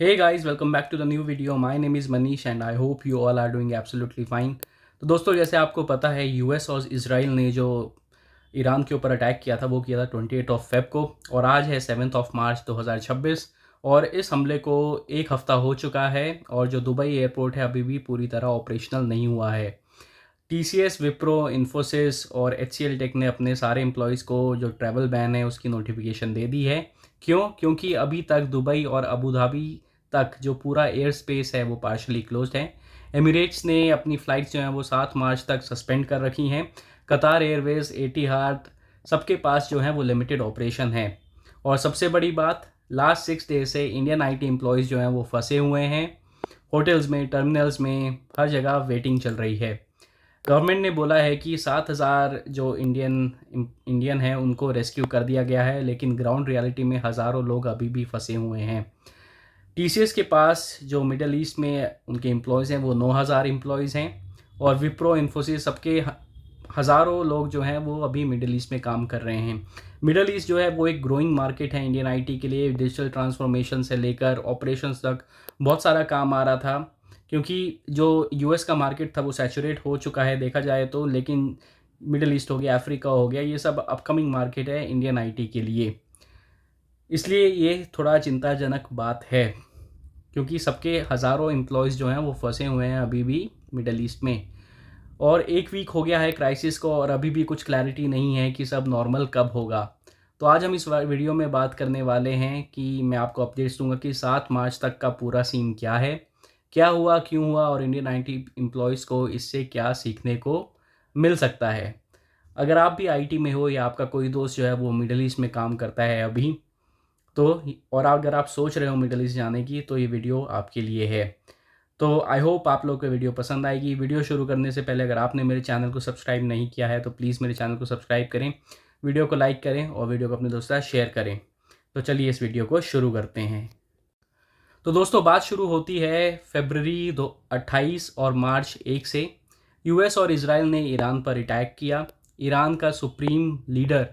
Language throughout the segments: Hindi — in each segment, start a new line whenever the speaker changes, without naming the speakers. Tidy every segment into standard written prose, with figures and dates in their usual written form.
Hey guys, welcome back to the new video. My name is Manish and I hope you all are doing absolutely fine. तो दोस्तों जैसे आपको पता है यूएस और इसराइल ने जो ईरान के ऊपर अटैक किया था वो किया था 28 ऑफ फेब को और आज है 7 ऑफ मार्च 2026 और इस हमले को एक हफ्ता हो चुका है और जो दुबई एयरपोर्ट है अभी भी पूरी तरह ऑपरेशनल नहीं हुआ है। टीसीएस, विप्रो, इन्फोसिस और एचसीएल टेक ने अपने सारे एम्प्लॉयज़ को जो ट्रैवल बैन है उसकी नोटिफिकेशन दे दी है। क्यों? क्योंकि अभी तक दुबई और अबू धाबी तक जो पूरा एयर स्पेस है वो पार्शली क्लोज्ड है। एमिरेट्स ने अपनी फ़्लाइट्स जो हैं वो 7 मार्च तक सस्पेंड कर रखी हैं। कतार एयरवेज़, एतिहाद सबके पास जो है वो लिमिटेड ऑपरेशन है। और सबसे बड़ी बात, लास्ट 6 डेज से इंडियन आईटी एम्प्लॉयज़ जो हैं वो फंसे हुए हैं। होटल्स में, टर्मिनल्स में, हर जगह वेटिंग चल रही है। गवर्नमेंट ने बोला है कि 7,000 जो इंडियन हैं उनको रेस्क्यू कर दिया गया है, लेकिन ग्राउंड रियलिटी में हज़ारों लोग अभी भी फंसे हुए हैं। टीसीएस के पास जो मिडल ईस्ट में उनके एम्प्लॉयज़ हैं वो 9,000 एम्प्लॉयज़ हैं और विप्रो, इन्फोसिस सबके हज़ारों लोग जो हैं वो अभी मिडल ईस्ट में काम कर रहे हैं। मिडल ईस्ट जो है वो एक ग्रोइंग मार्केट है इंडियन आईटी के लिए। डिजिटल ट्रांसफॉर्मेशन से लेकर ऑपरेशंस तक बहुत सारा काम आ रहा था, क्योंकि जो यूएस का मार्केट था वो सैचुरेट हो चुका है देखा जाए तो, लेकिन मिडल ईस्ट हो गया, अफ्रीका हो गया, ये सब अपकमिंग मार्केट है इंडियन आईटी के लिए। इसलिए ये थोड़ा चिंताजनक बात है, क्योंकि सबके हज़ारों एम्प्लॉयज़ जो हैं वो फंसे हुए हैं अभी भी मिडल ईस्ट में और 1 वीक हो गया है क्राइसिस को और अभी भी कुछ क्लैरिटी नहीं है कि सब नॉर्मल कब होगा। तो आज हम इस वीडियो में बात करने वाले हैं कि मैं आपको अपडेट्स दूंगा कि 7 मार्च तक का पूरा सीन क्या है, क्या हुआ, क्यों हुआ और इंडियन आईटी एम्प्लॉयज़ को इससे क्या सीखने को मिल सकता है। अगर आप भी आईटी में हो या आपका कोई दोस्त जो है वो मिडल ईस्ट में काम करता है अभी, तो और अगर आप सोच रहे हो मिडल ईस्ट जाने की तो ये वीडियो आपके लिए है। तो आई होप आप लोग को वीडियो पसंद आएगी। वीडियो शुरू करने से पहले अगर आपने मेरे चैनल को सब्सक्राइब नहीं किया है तो प्लीज़ मेरे चैनल को सब्सक्राइब करें, वीडियो को लाइक करें और वीडियो को अपने दोस्तों के साथ शेयर करें। तो चलिए इस वीडियो को शुरू करते हैं। तो दोस्तों बात शुरू होती है फरवरी 28 और मार्च 1 से। यूएस और इजराइल ने ईरान पर अटैक किया। ईरान का सुप्रीम लीडर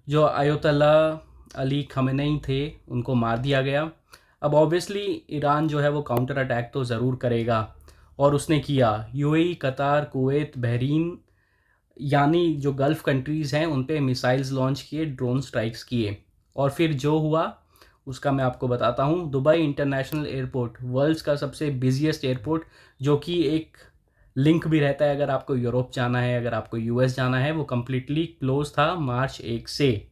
जो आयतुल्ला अली खमेनेई थे उनको मार दिया गया। अब ऑब्वियसली ईरान जो है वो काउंटर अटैक तो ज़रूर करेगा और उसने किया। यूएई, कतार, कुवैत, बहरीन यानी जो गल्फ़ कंट्रीज़ हैं उन पे मिसाइल्स लॉन्च किए, ड्रोन स्ट्राइक्स किए और फिर जो हुआ उसका मैं आपको बताता हूँ। दुबई इंटरनेशनल एयरपोर्ट वर्ल्ड्स का सबसे बिजिएस्ट एयरपोर्ट, जो कि एक लिंक भी रहता है अगर आपको यूरोप जाना है, अगर आपको यूएस जाना है, वो कम्प्लीटली क्लोज था मार्च 1 से।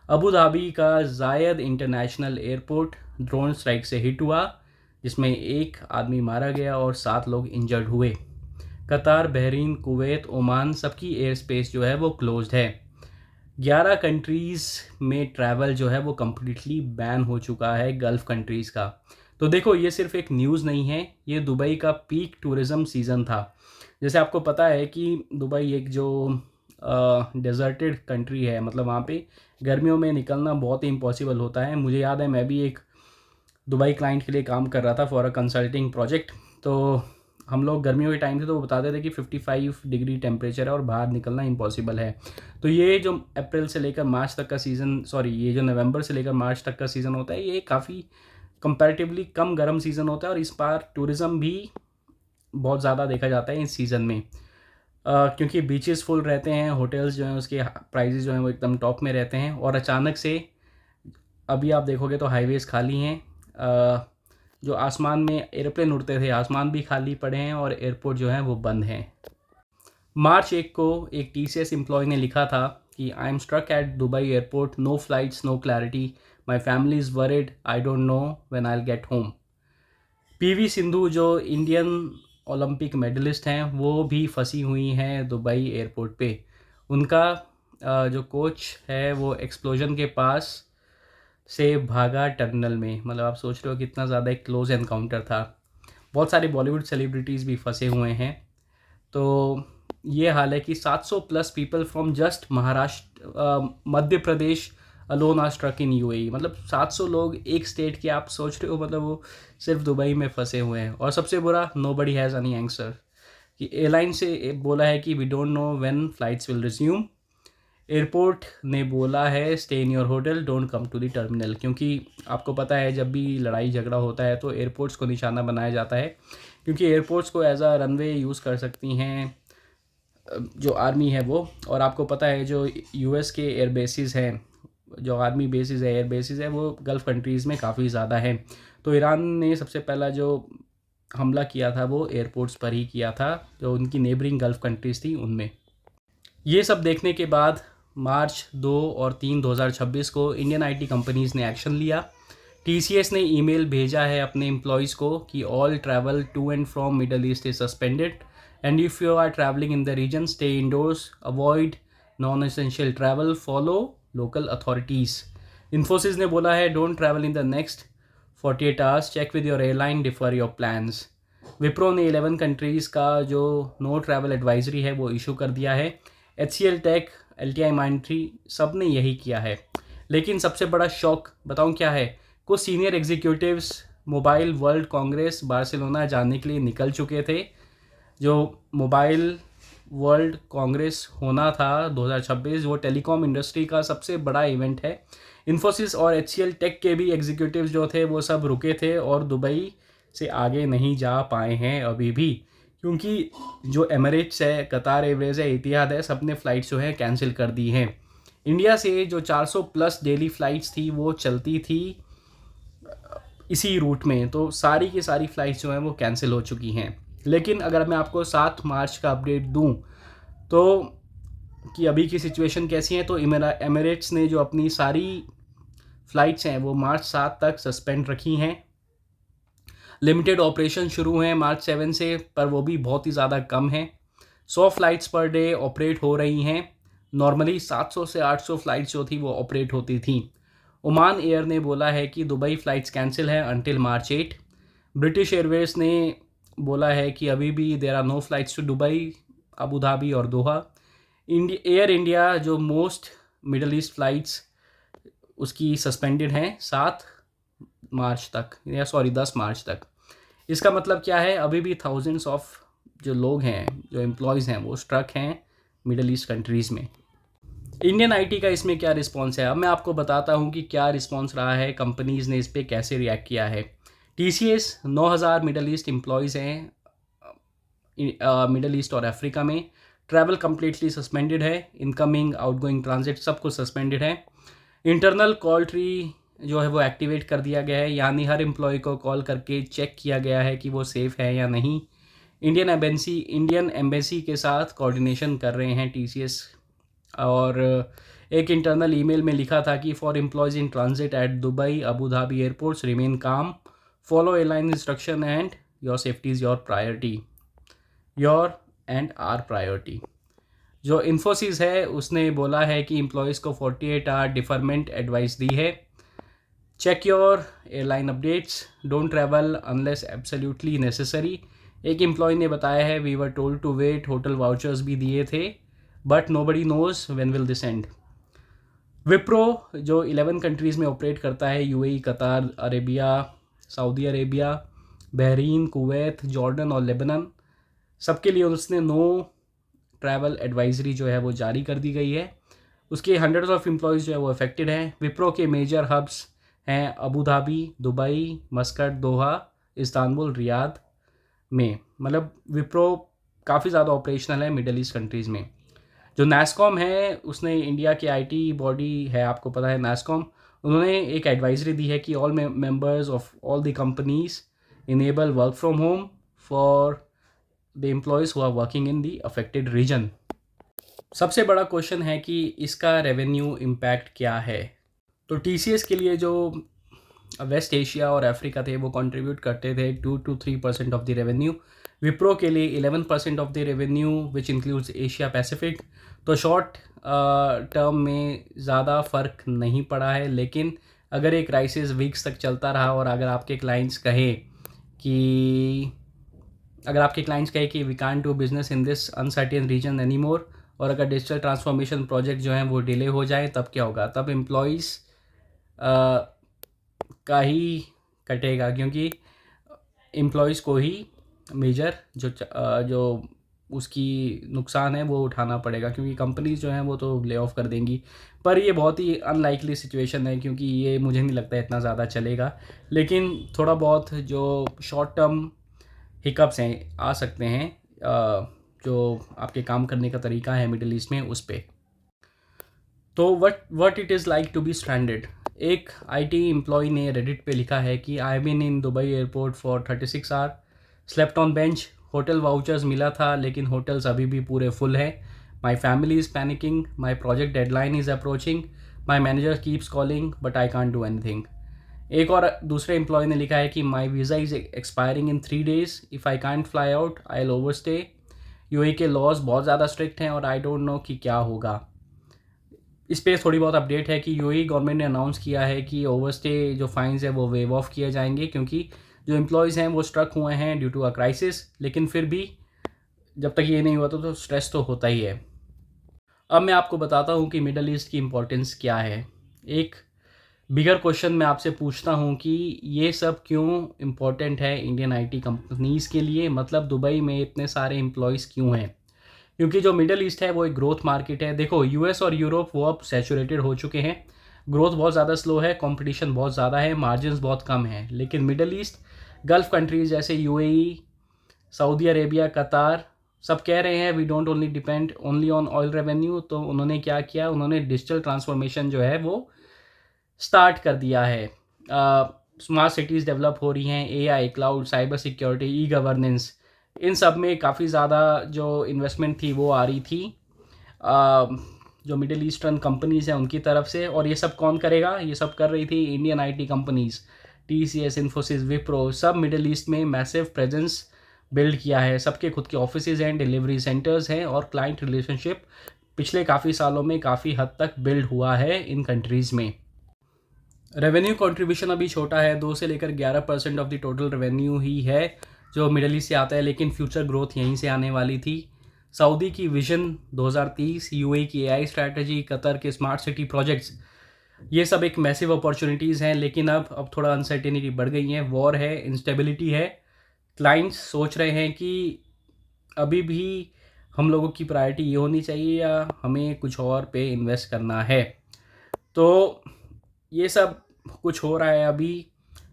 अबू धाबी का जायद इंटरनेशनल एयरपोर्ट ड्रोन स्ट्राइक से हिट हुआ, जिसमें 1 आदमी मारा गया और 7 लोग इंजर्ड हुए। कतार, बहरीन, कुवैत, ओमान सबकी एयर स्पेस जो है वो क्लोज्ड है। 11 कंट्रीज़ में ट्रैवल जो है वो कम्प्लीटली बैन हो चुका है गल्फ़ कंट्रीज़ का। तो देखो ये सिर्फ एक न्यूज़ नहीं है, ये दुबई का पीक टूरिज़्म सीज़न था। जैसे आपको पता है कि दुबई एक जो डेजर्टेड कंट्री है, मतलब वहाँ पे गर्मियों में निकलना बहुत ही इम्पॉसिबल होता है। मुझे याद है मैं भी एक दुबई क्लाइंट के लिए काम कर रहा था फॉर अ कंसल्टिंग प्रोजेक्ट। तो हम लोग गर्मियों के टाइम थे तो वो बताते थे कि 55 डिग्री टेम्परेचर है और बाहर निकलना इम्पॉसिबल है। तो ये जो अप्रैल से लेकर मार्च तक का सीज़न, ये जो नवंबर से लेकर मार्च तक का सीज़न होता है, ये काफ़ी कंपैरेटिवली कम गर्म सीज़न होता है और इस बार टूरिज़्म भी बहुत ज़्यादा देखा जाता है इस सीज़न में। क्योंकि बीचेस फुल रहते हैं, होटल्स जो हैं उसके प्राइजेज़ जो हैं वो एकदम टॉप में रहते हैं और अचानक से अभी आप देखोगे तो हाईवेज़ खाली हैं। जो आसमान में एरोप्लेन उड़ते थे, आसमान भी खाली पड़े हैं और एयरपोर्ट जो है वो बंद हैं। मार्च 1 को एक टीसीएस एम्प्लॉय ने लिखा था कि I am struck at Dubai airport, no flights, no clarity, my family is worried, I don't know when I will get home. PV Sindhu जो इंडियन ओलंपिक मेडलिस्ट हैं वो भी फंसी हुई हैं दुबई एयरपोर्ट पे। उनका जो कोच है वो एक्सप्लोजन के पास से भागा टर्मिनल में। मतलब आप सोच रहे हो कितना ज़्यादा एक क्लोज एनकाउंटर था। बहुत सारे बॉलीवुड सेलिब्रिटीज़ भी फंसे हुए हैं। तो ये हाल है कि 700 plus people from just Maharashtra, Madhya Pradesh alone are struck in UAE. मतलब 700 लोग एक स्टेट के, आप सोच रहे हो, मतलब वो सिर्फ दुबई में फंसे हुए हैं। और सबसे बुरा, नोबडी हैज़ एनी आंसर कि एयरलाइन से बोला है कि we don't know when flights will resume. Airport ने बोला है stay in your hotel, don't come to the terminal, क्योंकि आपको पता है जब भी लड़ाई झगड़ा होता है तो एयरपोर्ट्स को निशाना बनाया जाता है, क्योंकि एयरपोर्ट्स को एज अ रनवे यूज़ कर सकती हैं जो आर्मी है वो। और आपको पता है जो यूएस के एयर बेसिस हैं, जो आर्मी बेसिस है, एयर बेसिस है, वो गल्फ़ कंट्रीज़ में काफ़ी ज़्यादा है। तो ईरान ने सबसे पहला जो हमला किया था वो एयरपोर्ट्स पर ही किया था, जो उनकी नेबरिंग गल्फ़ कंट्रीज़ थी उनमें। ये सब देखने के बाद मार्च 2 और 3 2026 को इंडियन आईटी कंपनीज़ ने एक्शन लिया। टीसीएस ने ईमेल भेजा है अपने एम्प्लॉयज़ को कि all travel to and from middle east is suspended and if you are travelling in the region stay indoors, avoid non essential travel, follow local authorities. Infosys ने बोला है don't travel in the next 48 hours, check with your airline, defer your plans. Wipro ने 11 कंट्रीज़ का जो नो ट्रैवल एडवाइजरी है वो इशू कर दिया है। HCL टेक, LTI माइंट्री, सब ने यही किया है। लेकिन सबसे बड़ा शॉक बताऊं क्या है, कुछ senior executives mobile world Congress Barcelona जाने के लिए निकल चुके थे। जो मोबाइल वर्ल्ड कांग्रेस होना था 2026, वो टेलीकॉम इंडस्ट्री का सबसे बड़ा इवेंट है। इन्फोसिस और HCL टेक के भी एग्जीक्यूटिव्स जो थे वो सब रुके थे और दुबई से आगे नहीं जा पाए हैं अभी भी, क्योंकि जो एमिरेट्स है, कतार एयरवेज है, इतिहाद है, सब ने फ़्लाइट्स जो है कैंसिल कर दी हैं। इंडिया से जो 400 प्लस डेली फ़्लाइट्स थी वो चलती थी इसी रूट में, तो सारी की सारी फ़्लाइट्स जो हैं वो कैंसिल हो चुकी हैं। लेकिन अगर मैं आपको 7 मार्च का अपडेट दूं तो कि अभी की सिचुएशन कैसी है, तो एमिरेट्स ने जो अपनी सारी फ़्लाइट्स हैं वो मार्च 7 तक सस्पेंड रखी हैं। लिमिटेड ऑपरेशन शुरू हैं मार्च 7 से, पर वो भी बहुत ही ज़्यादा कम है। 100 फ़्लाइट्स पर डे ऑपरेट हो रही हैं। नॉर्मली 700 से 800 फ़्लाइट्स जो थी वो ऑपरेट होती थी। ओमान एयर ने बोला है कि दुबई फ़्लाइट्स कैंसिल है अंटिल मार्च 8। ब्रिटिश एयरवेज ने बोला है कि अभी भी there are no flights to Dubai, Abu Dhabi और दोहा। एयर इंडिया जो मोस्ट मिडल ईस्ट फ़्लाइट्स उसकी सस्पेंडेड हैं 7 मार्च तक, या सॉरी 10 मार्च तक। इसका मतलब क्या है, अभी भी थाउजेंड्स ऑफ जो लोग हैं, जो एम्प्लॉयज़ हैं, वो स्ट्रक हैं मिडल ईस्ट कंट्रीज़ में। इंडियन आईटी का इसमें क्या रिस्पांस है, अब मैं आपको बताता हूँ कि क्या रिस्पांस रहा है, कंपनीज़ ने इस पर कैसे रिएक्ट किया है। टीसीएस 9000 मिडल ईस्ट एम्प्लॉयज़ हैं मिडल ईस्ट और अफ्रीका में। ट्रैवल कम्प्लीटली सस्पेंडेड है, इनकमिंग आउटगोइंग ट्रांजिट सब कुछ सस्पेंडेड है। इंटरनल कॉल ट्री जो है वो एक्टिवेट कर दिया गया है, यानी हर एम्प्लॉय को कॉल करके चेक किया गया है कि वो सेफ़ है या नहीं। इंडियन एम्बेसी के साथ कोऑर्डिनेशन कर रहे हैं टीसीएस। और एक इंटरनल ईमेल में लिखा था कि for employees in transit at Dubai, Abu Dhabi airports remain calm, follow airline instruction and your safety is your priority, your and our priority. जो इन्फोसिस है उसने बोला है कि एम्प्लॉयज़ को 48 आवर डिफरमेंट एडवाइस दी है। Check your airline updates, don't travel unless absolutely necessary. एक एम्प्लॉय ने बताया है we were told to wait, hotel vouchers भी दिए थे, but nobody knows when will this end. Wipro जो 11 कंट्रीज़ में ऑपरेट करता है, UAE, Qatar, Arabia, Saudi Arabia, Bahrain, Kuwait, Jordan और लेबनान, सबके लिए उसने नो ट्रैवल एडवाइजरी जो है वो जारी कर दी गई है। उसके हंड्रेड्स ऑफ एम्प्लॉयज़ जो है वो अफेक्टेड हैं। विप्रो के मेजर हब्स हैं अबू धाबी, दुबई, मस्कट, दोहा, इस्तांबुल, रियाद में। मतलब विप्रो काफ़ी ज़्यादा ऑपरेशनल है मिडल ईस्ट कंट्रीज़ में। जो नैस्कॉम है उसने, इंडिया के आईटी बॉडी है, आपको पता है नैस्कॉम, उन्होंने एक एडवाइजरी दी है कि all members of all the companies enable work from home for the employees who are working in the affected region. सबसे बड़ा क्वेश्चन है कि इसका रेवेन्यू इम्पैक्ट क्या है। तो टीसीएस के लिए जो वेस्ट एशिया और अफ्रीका थे वो कंट्रीब्यूट करते थे 2 to 3% of the revenue. Wipro के लिए 11% of the revenue which includes Asia Pacific. तो शॉर्ट टर्म में ज़्यादा फ़र्क नहीं पड़ा है, लेकिन अगर एक क्राइसिस वीक्स तक चलता रहा और अगर आपके क्लाइंट्स कहें कि we can't do business in this uncertain region any more, और अगर डिजिटल ट्रांसफॉर्मेशन प्रोजेक्ट जो हैं वो डिले हो जाए, तब क्या होगा, तब एम्प्लॉयज़ का ही कटेगा, क्योंकि एम्प्लॉयज़ को ही मेजर जो उसकी नुकसान है वो उठाना पड़ेगा, क्योंकि कंपनीज जो हैं वो तो ले ऑफ कर देंगी। पर ये बहुत ही अनलाइकली सिचुएशन है, क्योंकि ये मुझे नहीं लगता इतना ज़्यादा चलेगा। लेकिन थोड़ा बहुत जो शॉर्ट टर्म हिकअप्स हैं आ सकते हैं, जो आपके काम करने का तरीका है मिडल ईस्ट में उस पे। तो what it is like to be stranded. एक आईटी एम्प्लॉय ने रेडिट पे लिखा है कि I been in Dubai airport for 36 hour, slept on bench, hotel vouchers मिला था लेकिन होटल्स अभी भी पूरे फुल हैं। My family is panicking, my project deadline is approaching, my manager keeps calling but I can't do anything. एक और दूसरे एम्प्लॉय ने लिखा है कि my visa is expiring in 3 days, if I can't fly out I will over stay. UAE के लॉज बहुत ज़्यादा स्ट्रिक्ट हैं और आई डोंट नो कि क्या होगा। इस पे थोड़ी बहुत अपडेट है कि यूएई गवर्नमेंट ने अनाउंस किया है कि ओवरस्टे जो फाइन्स है वो वेव ऑफ किए जाएंगे, क्योंकि जो एम्प्लॉयज़ हैं वो स्ट्रक हुए हैं ड्यू टू अ क्राइसिस। लेकिन फिर भी जब तक ये नहीं हुआ तो स्ट्रेस तो होता ही है। अब मैं आपको बताता हूँ कि मिडल ईस्ट की इम्पोर्टेंस क्या है। एक बिगर क्वेश्चन मैं आपसे पूछता हूँ कि ये सब क्यों इम्पोर्टेंट है इंडियन आईटी कंपनीज़ के लिए, मतलब दुबई में इतने सारे एम्प्लॉयज़ क्यों हैं। क्योंकि जो मिडल ईस्ट है वो एक ग्रोथ मार्केट है। देखो यूएस और यूरोप वो अब सैचुरेटेड हो चुके हैं, ग्रोथ बहुत ज़्यादा स्लो है, कंपटीशन बहुत ज़्यादा है, मार्जिन्स बहुत कम है। लेकिन मिडल ईस्ट गल्फ़ कंट्रीज़ जैसे यूएई, सऊदी अरेबिया, कतार, सब कह रहे हैं we don't only depend only on oil revenue. तो उन्होंने क्या किया, उन्होंने डिजिटल ट्रांसफॉर्मेशन जो है वो स्टार्ट कर दिया है। स्मार्ट सिटीज़ डेवलप हो रही हैं, AI, cloud, cyber security, e governance, इन सब में काफ़ी ज़्यादा जो इन्वेस्टमेंट थी वो आ रही थी जो मिडिल ईस्टर्न कंपनीज़ हैं उनकी तरफ से। और ये सब कौन करेगा, ये सब कर रही थी Indian IT companies, TCS, Infosys, Wipro, सब मिडिल ईस्ट में मैसिव प्रेजेंस बिल्ड किया है। सबके खुद के ऑफिसेज हैं, डिलीवरी सेंटर्स हैं और क्लाइंट रिलेशनशिप पिछले काफ़ी सालों में काफ़ी हद तक बिल्ड हुआ है इन कंट्रीज़ में। रेवेन्यू कंट्रीब्यूशन अभी छोटा है, 2 से लेकर 11% ऑफ द टोटल रेवेन्यू ही है जो मिडल ईस्ट से आता है, लेकिन फ्यूचर ग्रोथ यहीं से आने वाली थी। सऊदी की विजन 2030, यूएई की एआई स्ट्रैटेजी, कतर के स्मार्ट सिटी प्रोजेक्ट्स, ये सब एक मैसिव अपॉर्चुनिटीज़ हैं। लेकिन अब थोड़ा अनसर्टेनिटी बढ़ गई है, वॉर है, इंस्टेबिलिटी है। क्लाइंट्स सोच रहे हैं कि अभी भी हम लोगों की प्रायोरिटी ये होनी चाहिए या हमें कुछ और पे इन्वेस्ट करना है। तो ये सब कुछ हो रहा है अभी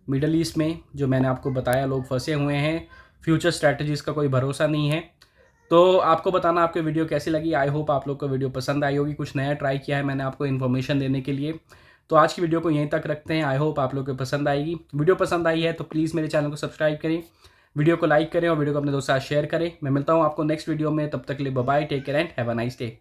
मिडल ईस्ट में, जो मैंने आपको बताया, लोग फंसे हुए हैं, फ्यूचर स्ट्रैटेजीज़ का कोई भरोसा नहीं है। तो आपको बताना आपको वीडियो कैसी लगी। आई होप आप लोग को वीडियो पसंद आई होगी, कुछ नया ट्राई किया है मैंने आपको इन्फॉर्मेशन देने के लिए। तो आज की वीडियो को यहीं तक रखते हैं, आई होप आप लोग को पसंद आएगी। वीडियो पसंद आई है तो प्लीज़ मेरे चैनल को सब्सक्राइब करें, वीडियो को लाइक करें और वीडियो को अपने दोस्तों के साथ शेयर करें। मैं मिलता हूँ आपको नेक्स्ट वीडियो में, तब तक के लिए bye bye, take care and have a nice day.